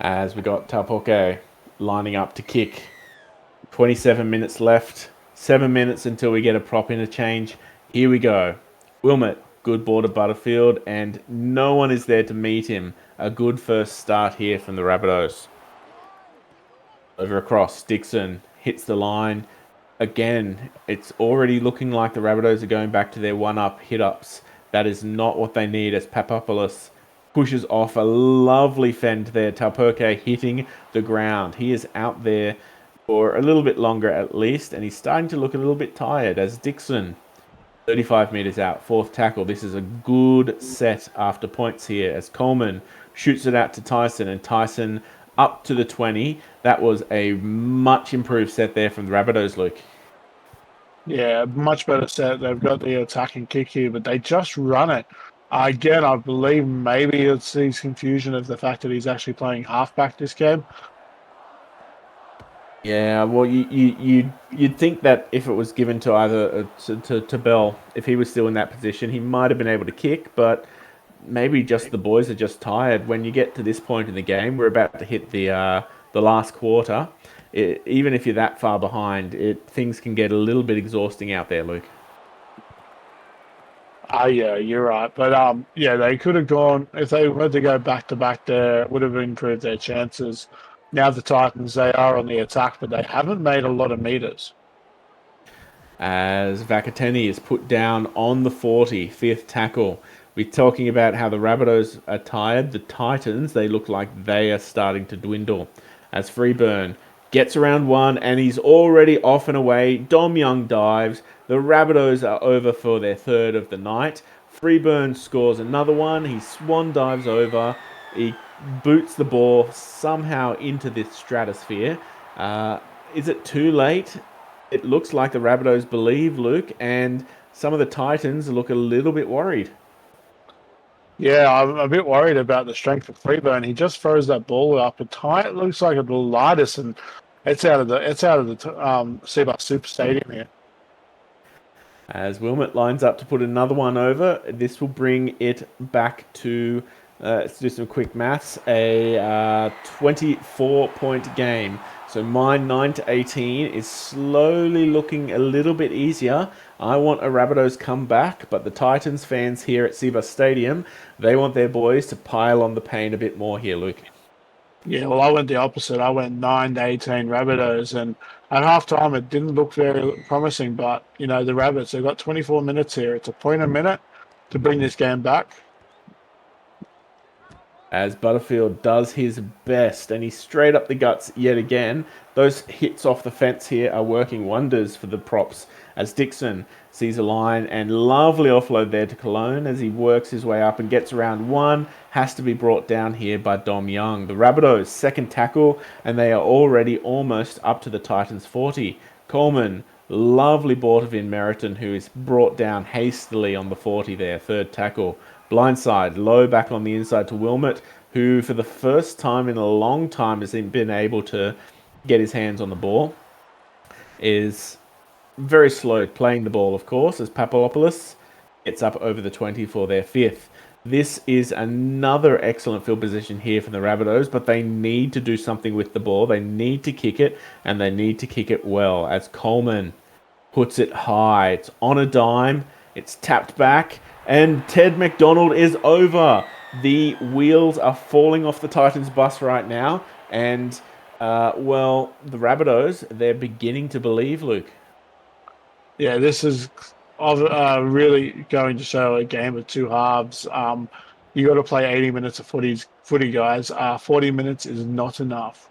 [SPEAKER 1] As we got Taupoke lining up to kick. 27 minutes left. 7 minutes until we get a prop interchange. Here we go. Wilmot, good ball to Butterfield, and no one is there to meet him. A good first start here from the Rabbitohs. Over across, Dixon hits the line. Again, it's already looking like the Rabbitohs are going back to their one-up hit-ups. That is not what they need as Papopoulos pushes off a lovely fend there. Taupoke hitting the ground. He is out there for a little bit longer at least, and he's starting to look a little bit tired as Dixon, 35 metres out, fourth tackle. This is a good set after points here as Coleman shoots it out to Tyson, and Tyson up to the 20. That was a much improved set there from the Rabbitohs, Luke.
[SPEAKER 2] Yeah, much better set. They've got the attacking kick here, but they just run it. Again, I believe maybe it's his confusion of the fact that he's actually playing halfback this game.
[SPEAKER 1] Yeah, well, you'd think that if it was given to either to Bell, if he was still in that position, he might have been able to kick, but maybe just the boys are just tired. When you get to this point in the game, we're about to hit the last quarter. Even if you're that far behind, things can get a little bit exhausting out there, Luke.
[SPEAKER 2] Yeah, you're right. But yeah, they could have gone if they were to go back to back. There it would have improved their chances. Now the Titans, they are on the attack, but they haven't made a lot of meters.
[SPEAKER 1] As Vakateni is put down on the 40, fifth tackle. We're talking about how the Rabbitohs are tired. The Titans, they look like they are starting to dwindle. As Freeburn gets around one and he's already off and away. Dom Young dives. The Rabbitohs are over for their third of the night. Freeburn scores another one. He swan dives over. He boots the ball somehow into this stratosphere. Is it too late? It looks like the Rabbitohs believe, Luke, and some of the Titans look a little bit worried.
[SPEAKER 2] Yeah, I'm a bit worried about the strength of Freeburn. He just throws that ball up. It looks like a little lightest, and it's out of the Seabus Super Stadium here.
[SPEAKER 1] As Wilmot lines up to put another one over, this will bring it back to, let's do some quick maths, a 24-point game. So my 9 to 18 is slowly looking a little bit easier. I want a Rabbitohs comeback, but the Titans fans here at Seabus Stadium, they want their boys to pile on the pain a bit more here, Luke.
[SPEAKER 2] Yeah, well, I went the opposite. I went 9 to 18 Rabbitohs, and at halftime it didn't look very promising. But the Rabbits, they've got 24 minutes here. It's a point a minute to bring this game back.
[SPEAKER 1] As Butterfield does his best, and he's straight up the guts yet again. Those hits off the fence here are working wonders for the props as Dixon sees a line and lovely offload there to Cologne as he works his way up and gets around one. Has to be brought down here by Dom Young. The Rabbitohs second tackle, and they are already almost up to the Titans 40. Coleman, lovely ball of Meriton, who is brought down hastily on the 40 there, third tackle. Blindside, low back on the inside to Wilmot, who for the first time in a long time has been able to get his hands on the ball. Is very slow playing the ball, of course, as Papalopoulos gets up over the 20 for their fifth. This is another excellent field position here for the Rabbitohs, but they need to do something with the ball. They need to kick it, and they need to kick it well, as Coleman puts it high. It's on a dime. It's tapped back, and Ted McDonald is over. The wheels are falling off the Titans bus right now, and, the Rabbitohs, they're beginning to believe, Luke.
[SPEAKER 2] Yeah, this is really going to show a game of two halves. You got to play 80 minutes of footy, guys. 40 minutes is not enough.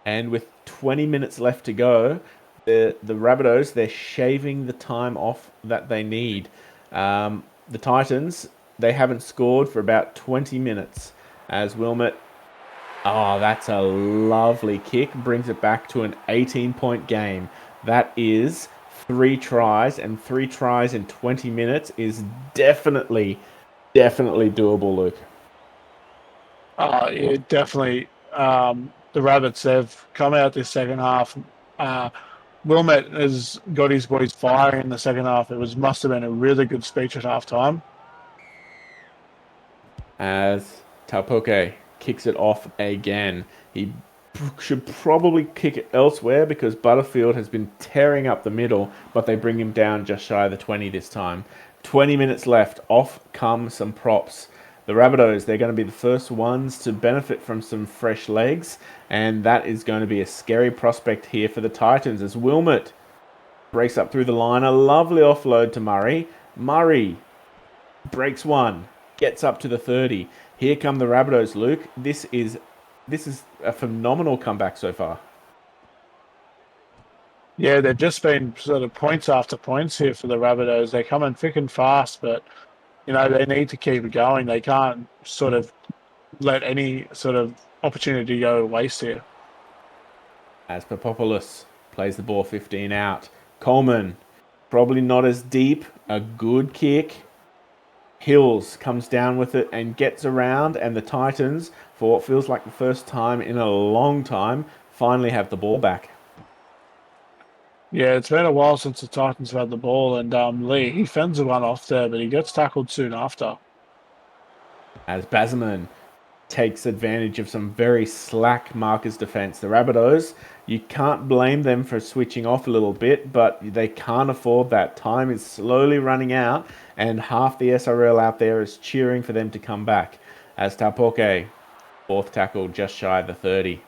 [SPEAKER 1] And with 20 minutes left to go, the Rabbitohs, they're shaving the time off that they need. The Titans, they haven't scored for about 20 minutes. As Wilmot, oh, that's a lovely kick, brings it back to an 18-point game. That is 3 tries, and 3 tries in 20 minutes is definitely doable, Luke.
[SPEAKER 2] Yeah, definitely. The Rabbits have come out this second half. Wilmot has got his boys firing in the second half. Must have been a really good speech at halftime.
[SPEAKER 1] As Taupoke kicks it off again. He should probably kick it elsewhere because Butterfield has been tearing up the middle, but they bring him down just shy of the 20 this time. 20 minutes left. Off come some props. The Rabbitohs, they're going to be the first ones to benefit from some fresh legs, and that is going to be a scary prospect here for the Titans as Wilmot breaks up through the line. A lovely offload to Murray. Murray breaks one, gets up to the 30. Here come the Rabbitohs, Luke. This is a phenomenal comeback so far.
[SPEAKER 2] Yeah, they've just been sort of points after points here for the Rabbitohs. They're coming thick and fast, but they need to keep it going. They can't sort of let any sort of opportunity go to waste here.
[SPEAKER 1] As Papopoulos plays the ball 15 out. Coleman, probably not as deep. A good kick. Hills comes down with it and gets around, and the Titans, for what feels like the first time in a long time, finally have the ball back.
[SPEAKER 2] Yeah, it's been a while since the Titans have had the ball, and Lee, he fends the one off there, but he gets tackled soon after.
[SPEAKER 1] As Basman takes advantage of some very slack markers defense. The Rabbitohs, you can't blame them for switching off a little bit, but they can't afford that. Time is slowly running out, and half the SRL out there is cheering for them to come back. As Taupoke, fourth tackle just shy of the 30.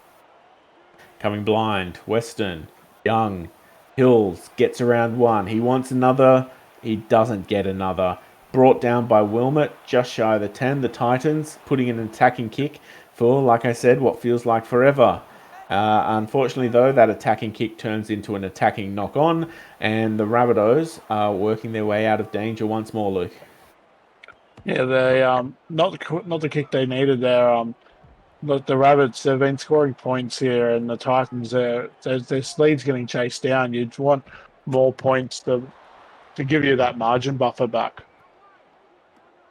[SPEAKER 1] Coming blind, Weston, Young, Hills gets around one. He wants another. He doesn't get another. Brought down by Wilmot, just shy of the 10. The Titans putting an attacking kick for, like I said, what feels like forever. Unfortunately, though, that attacking kick turns into an attacking knock-on, and the Rabbitohs are working their way out of danger once more, Luke.
[SPEAKER 2] Yeah, they not the kick they needed there. But the Rabbits, they've been scoring points here, and the Titans, their lead's getting chased down. You'd want more points to give you that margin buffer back.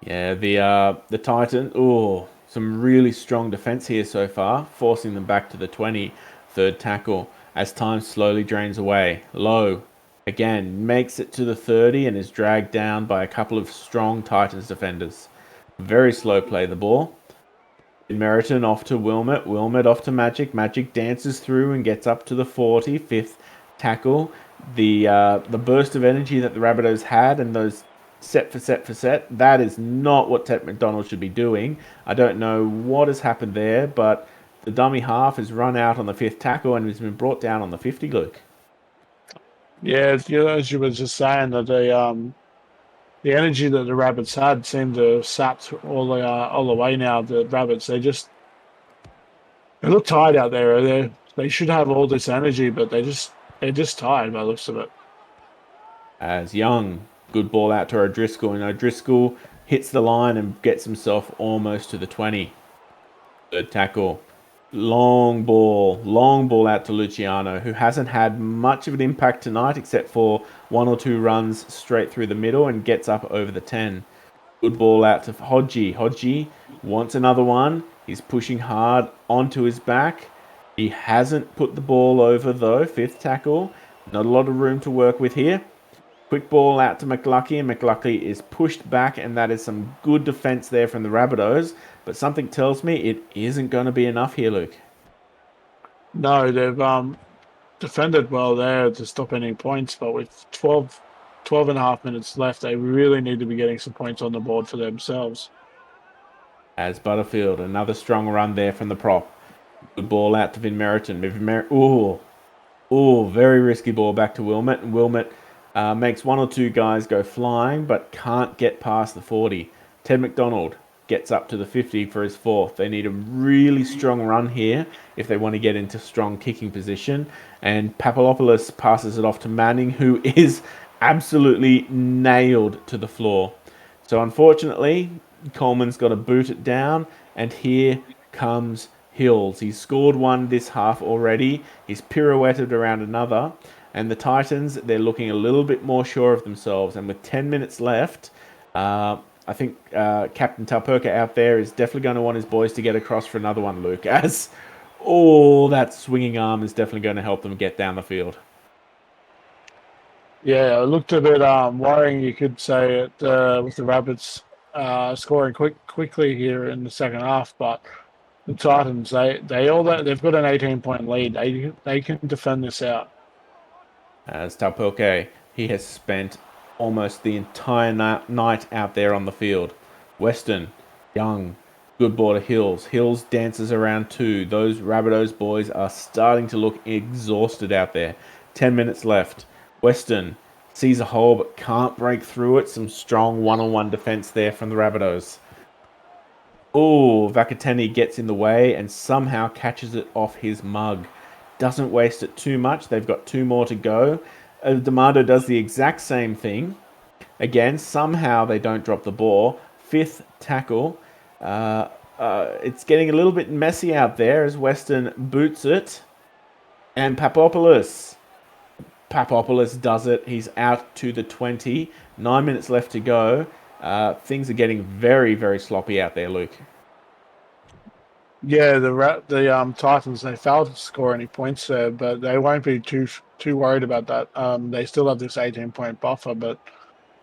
[SPEAKER 1] Yeah, the Titans. Oh, some really strong defense here so far, forcing them back to the 20. Third tackle as time slowly drains away. Low again makes it to the 30 and is dragged down by a couple of strong Titans defenders. Very slow play the ball. Meriton off to Wilmot. Wilmot off to Magic. Magic dances through and gets up to the 40. Fifth tackle. The burst of energy that the Rabbitohs had and those set for set for set, that is not what Ted McDonald should be doing. I don't know what has happened there, but the dummy half has run out on the fifth tackle and has been brought down on the 50, Luke.
[SPEAKER 2] Yeah, as you were just saying that the energy that the rabbits had seemed to have sapped all the way now. The rabbits they look tired out there. They should have all this energy, but they're just tired by the looks of it.
[SPEAKER 1] As Young, good ball out to O'Driscoll, and O'Driscoll hits the line and gets himself almost to the 20. Third tackle. Long ball out to Luciano, who hasn't had much of an impact tonight except for one or two runs straight through the middle and gets up over the 10. Good ball out to Hodgie. Hodgie wants another one. He's pushing hard onto his back. He hasn't put the ball over though. Fifth tackle. Not a lot of room to work with here. Quick ball out to McLucky, and McLucky is pushed back, and that is some good defense there from the Rabbitohs. But something tells me it isn't going to be enough here, Luke.
[SPEAKER 2] No, they've defended well there to stop any points, but with 12 and a half minutes left, they really need to be getting some points on the board for themselves.
[SPEAKER 1] As Butterfield, another strong run there from the prop. Good ball out to Vin Meriton. Ooh, very risky ball back to Wilmot, and Wilmot makes one or two guys go flying, but can't get past the 40. Ted McDonald gets up to the 50 for his fourth. They need a really strong run here if they want to get into strong kicking position. And Papalopoulos passes it off to Manning, who is absolutely nailed to the floor. So unfortunately, Coleman's got to boot it down, and here comes Hills. He's scored one this half already. He's pirouetted around another. And the Titans, they're looking a little bit more sure of themselves. And with 10 minutes left, I think Captain Talperka out there is definitely going to want his boys to get across for another one, Luke. As that swinging arm is definitely going to help them get down the field.
[SPEAKER 2] Yeah, it looked a bit worrying, you could say, with the Rabbits scoring quickly here in the second half. But the Titans, they've got an 18-point lead. They can defend this out.
[SPEAKER 1] As Talperka, he has spent almost the entire night out there on the field. Weston, Young, good ball to Hills. Hills dances around too. Those Rabbitohs boys are starting to look exhausted out there. 10 minutes left. Weston sees a hole but can't break through it. Some strong one-on-one defense there from the Rabbitohs. Vakateni gets in the way and somehow catches it off his mug. Doesn't waste it too much. They've got two more to go. D'Amato does the exact same thing. Again, somehow they don't drop the ball. Fifth tackle. It's getting a little bit messy out there as Weston boots it. And Papopoulos does it. He's out to the 20. 9 minutes left to go. Things are getting very, very sloppy out there, Luke.
[SPEAKER 2] Yeah, the Titans, they failed to score any points there, but they won't be too worried about that. They still have this 18-point buffer, but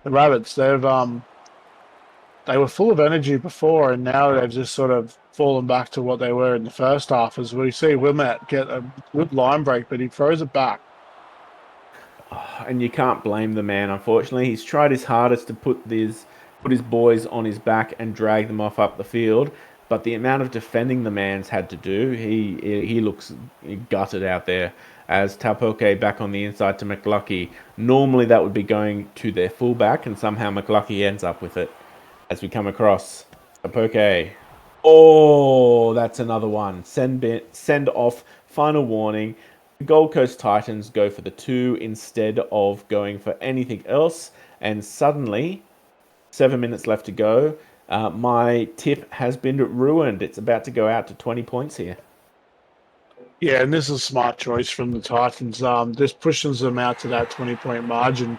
[SPEAKER 2] the Rabbits, they were full of energy before, and now they've just sort of fallen back to what they were in the first half. As we see Wilmot get a good line break, but he throws it back.
[SPEAKER 1] And you can't blame the man, unfortunately. He's tried his hardest to put his boys on his back and drag them off up the field. But the amount of defending the man's had to do, he looks gutted out there. As Taupoke back on the inside to McLucky. Normally that would be going to their fullback, and somehow McLucky ends up with it. As we come across, Taupoke. That's another one. Send off. Final warning. The Gold Coast Titans go for the 2 instead of going for anything else. And suddenly, 7 minutes left to go. My tip has been ruined. It's about to go out to 20 points here.
[SPEAKER 2] Yeah, and this is a smart choice from the Titans. This pushes them out to that 20-point margin.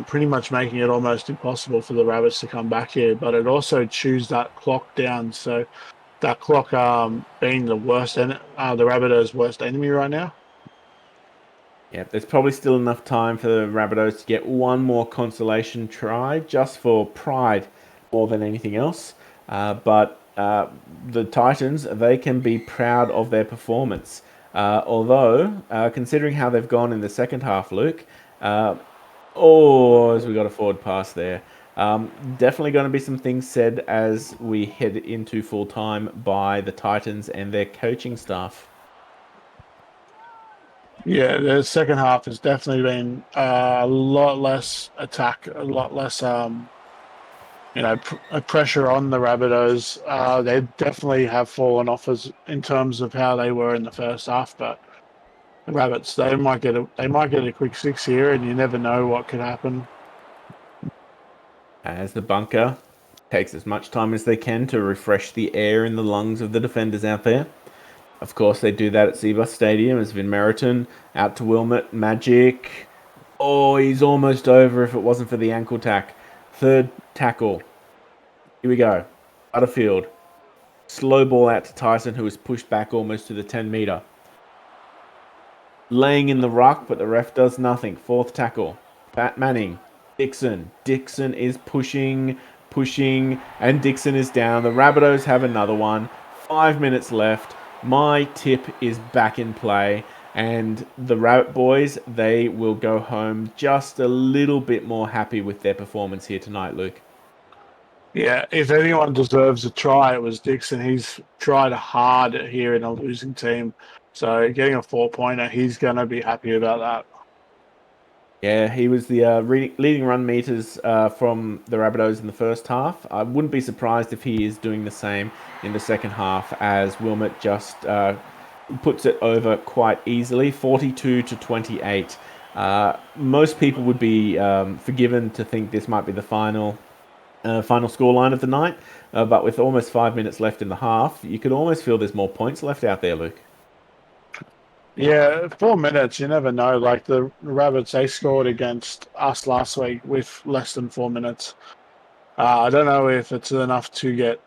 [SPEAKER 2] pretty much making it almost impossible for the Rabbits to come back here. But it also chews that clock down. So that clock being the the Rabbitohs' worst enemy right now.
[SPEAKER 1] Yeah, there's probably still enough time for the Rabbitohs to get one more consolation try, just for pride more than anything else. But the Titans, they can be proud of their performance. Although, considering how they've gone in the second half, Luke, uh, as we got a forward pass there. Definitely going to be some things said as we head into full time by the Titans and their coaching staff.
[SPEAKER 2] Yeah, the second half has definitely been a lot less attack, a lot less pressure on the Rabbitohs. They definitely have fallen off in terms of how they were in the first half, but the Rabbits they might get a quick six here, and you never know what could happen.
[SPEAKER 1] As the bunker takes as much time as they can to refresh the air in the lungs of the defenders out there. Of course, they do that at Zebus Stadium as Vin Meriton out to Wilmot. Magic. Oh, he's almost over if it wasn't for the ankle tack. Third tackle. Here we go. Butterfield. Slow ball out to Tyson, who was pushed back almost to the 10-metre. Laying in the ruck, but the ref does nothing. Fourth tackle. Pat Manning. Dixon. Dixon is pushing, and Dixon is down. The Rabbitohs have another one. 5 minutes left. My tip is back in play. And the Rabbit boys, they will go home just a little bit more happy with their performance here tonight, Luke.
[SPEAKER 2] Yeah, if anyone deserves a try, it was Dixon. He's tried hard here in a losing team. So getting a 4-pointer, he's going to be happy about that.
[SPEAKER 1] Yeah, he was the leading run meters from the Rabbitohs in the first half. I wouldn't be surprised if he is doing the same in the second half, as Wilmot just puts it over quite easily, 42-28. Most people would be forgiven to think this might be the final scoreline of the night, but with almost 5 minutes left in the half, you could almost feel there's more points left out there, Luke.
[SPEAKER 2] Yeah, 4 minutes, you never know. Like the Rabbits, they scored against us last week with less than 4 minutes. I don't know if it's enough to get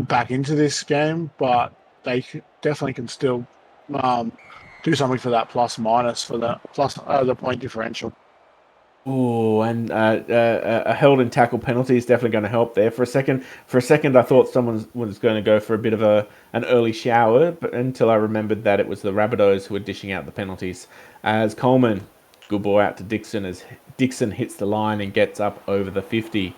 [SPEAKER 2] back into this game, but they definitely can still um, do something for that plus minus for the point differential.
[SPEAKER 1] Oh, and a held and tackle penalty is definitely going to help there. For a second, I thought someone was going to go for a bit of an early shower, but until I remembered that it was the Rabbitohs who were dishing out the penalties. As Coleman, good ball out to Dixon as Dixon hits the line and gets up over the 50.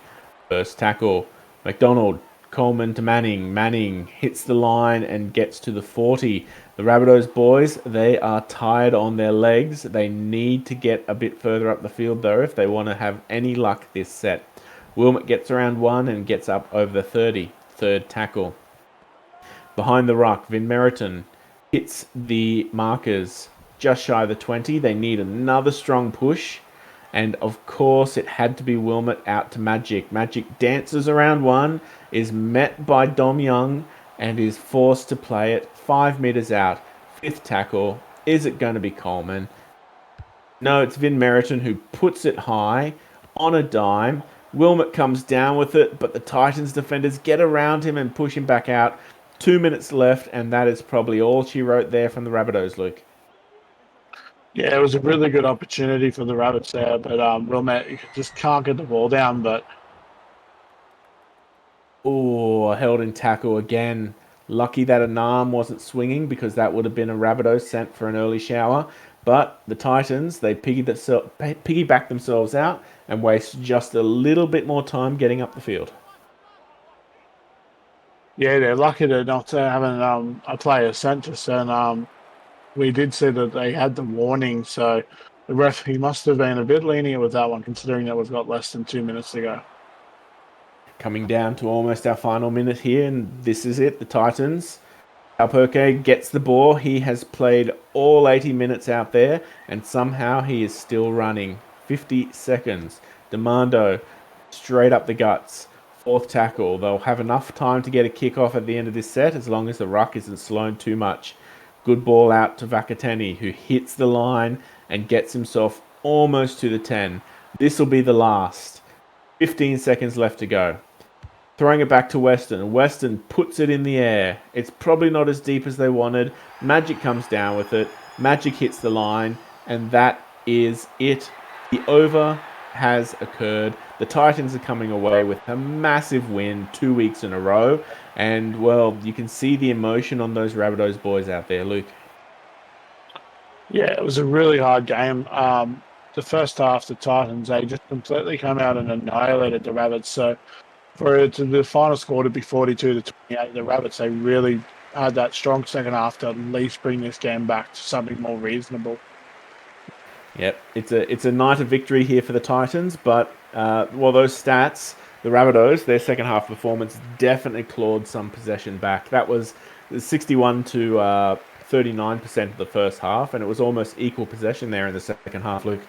[SPEAKER 1] First tackle, McDonald, Coleman to Manning. Manning hits the line and gets to the 40. The Rabbitohs boys, they are tired on their legs. They need to get a bit further up the field, though, if they want to have any luck this set. Wilmot gets around one and gets up over the 30. Third tackle. Behind the ruck, Vin Meriton hits the markers just shy of the 20. They need another strong push. And of course, it had to be Wilmot out to Magic. Magic dances around one, is met by Dom Young, and is forced to play it 5 meters out. Fifth tackle. Is it going to be Coleman? No, it's Vin Meriton who puts it high on a dime. Wilmot comes down with it, but the Titans defenders get around him and push him back out. 2 minutes left, and that is probably all she wrote there from the Rabbitohs, Luke.
[SPEAKER 2] Yeah, it was a really good opportunity for the Rabbits there, but Wilmot just can't get the ball down. But
[SPEAKER 1] Oh, held in tackle again. Lucky that an arm wasn't swinging, because that would have been a Rabbitoh sent for an early shower. But the Titans, they piggyback themselves out and waste just a little bit more time getting up the field.
[SPEAKER 2] yeah, they're lucky to not having a player sent us, and we did see that they had the warning. So the ref, he must have been a bit lenient with that one, considering that we've got less than 2 minutes to go.
[SPEAKER 1] Coming down to almost our final minute here, and this is it. The Titans. Alperke gets the ball. He has played all 80 minutes out there, and somehow he is still running. 50 seconds. Demando, straight up the guts. Fourth tackle. They'll have enough time to get a kick off at the end of this set, as long as the ruck isn't slowed too much. Good ball out to Vakateni, who hits the line and gets himself almost to the 10. This will be the last. 15 seconds left to go. Throwing it back to Western. Western puts it in the air. It's probably not as deep as they wanted. Magic comes down with it. Magic hits the line, and that is it. The over has occurred. The Titans are coming away with a massive win 2 weeks in a row. And, well, you can see the emotion on those Rabbitohs boys out there, Luke.
[SPEAKER 2] Yeah, it was a really hard game. The first half, the Titans, they just completely come out and annihilated the Rabbits. So for it to the final score to be 42-28, the Rabbits, they really had that strong second half to at least bring this game back to something more reasonable.
[SPEAKER 1] Yep, it's a night of victory here for the Titans, but well, those stats, the Rabbitohs, their second half performance definitely clawed some possession back. That was 61 to 39% of the first half, and it was almost equal possession there in the second half, Luke.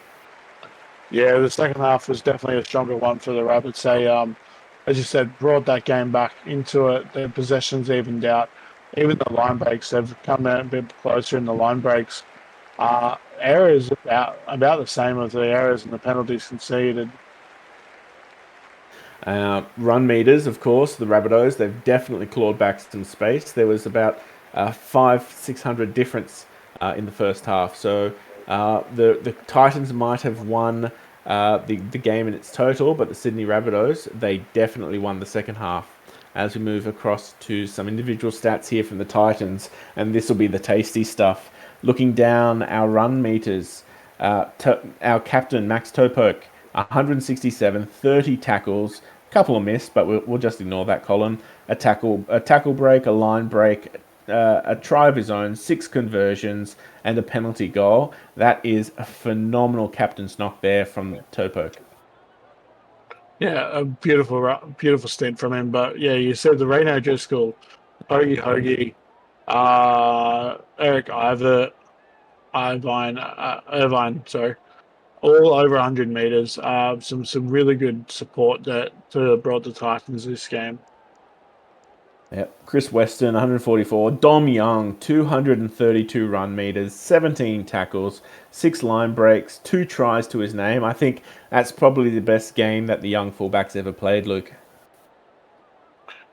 [SPEAKER 2] Yeah, the second half was definitely a stronger one for the Rabbits. They, as you said, brought that game back into it. Their possessions evened out. Even the line breaks, they've come out a bit closer in the line breaks. Errors about the same as the errors and the penalties conceded.
[SPEAKER 1] Run meters, of course, the Rabbitohs, they've definitely clawed back some space. There was about 600 difference in the first half. So the Titans might have won the game in its total, but the Sydney Rabbitohs, they definitely won the second half. As we move across to some individual stats here from the Titans, and this will be the tasty stuff. Looking down our run meters, our captain, Max Topoke, 167, 30 tackles, couple of missed, but we'll just ignore that column. A tackle break, a line break, a try of his own, 6 conversions, and a penalty goal. That is a phenomenal captain's knock there from Topoke.
[SPEAKER 2] Yeah, a beautiful stint from him. But yeah, you said the Reno Driscoll, Hoagie, Eric Irvine, sorry, all over 100 meters. Some really good support that brought the Titans this game.
[SPEAKER 1] Yep. Chris Weston, 144. Dom Young, 232 run meters, 17 tackles, 6 line breaks, 2 tries to his name. I think that's probably the best game that the young fullback's ever played, Luke.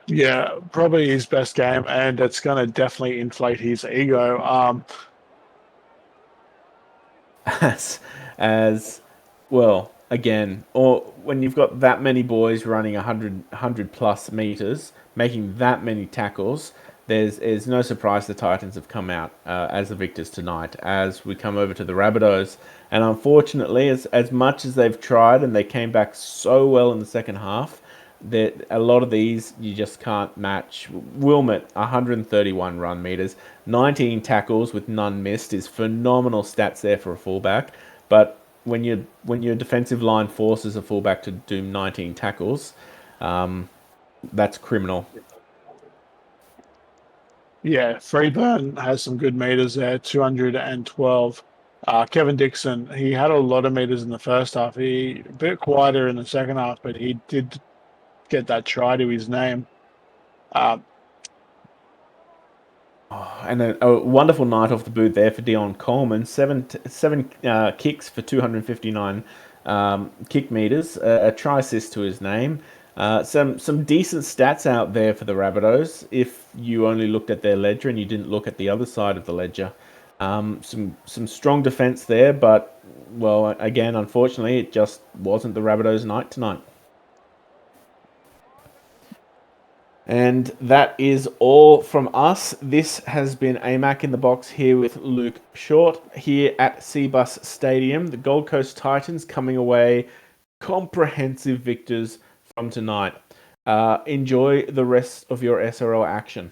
[SPEAKER 2] Yeah, probably his best game, and it's going to definitely inflate his ego.
[SPEAKER 1] As well, again, or when you've got that many boys running 100 plus meters, making that many tackles, there's no surprise the Titans have come out as the victors tonight. As we come over to the Rabbitohs, and unfortunately, as much as they've tried and they came back so well in the second half, that a lot of these you just can't match. Wilmot, 131 run meters, 19 tackles with none missed is phenomenal stats there for a fullback. But when your defensive line forces a fullback to do 19 tackles, that's criminal.
[SPEAKER 2] Yeah, Freeburn has some good meters there, 212. Kevin Dixon, he had a lot of meters in the first half. He a bit quieter in the second half, but he did get that try to his name. Uh,
[SPEAKER 1] And a wonderful night off the boot there for Dion Coleman. Seven kicks for 259 kick meters, a try assist to his name. Some decent stats out there for the Rabbitohs if you only looked at their ledger and you didn't look at the other side of the ledger. Some strong defense there, but well, again, unfortunately, it just wasn't the Rabbitohs' night tonight. And that is all from us. This has been AMAC in the Box here with Luke Short here at Cbus Stadium. The Gold Coast Titans coming away comprehensive victors from tonight. Enjoy the rest of your SRL action.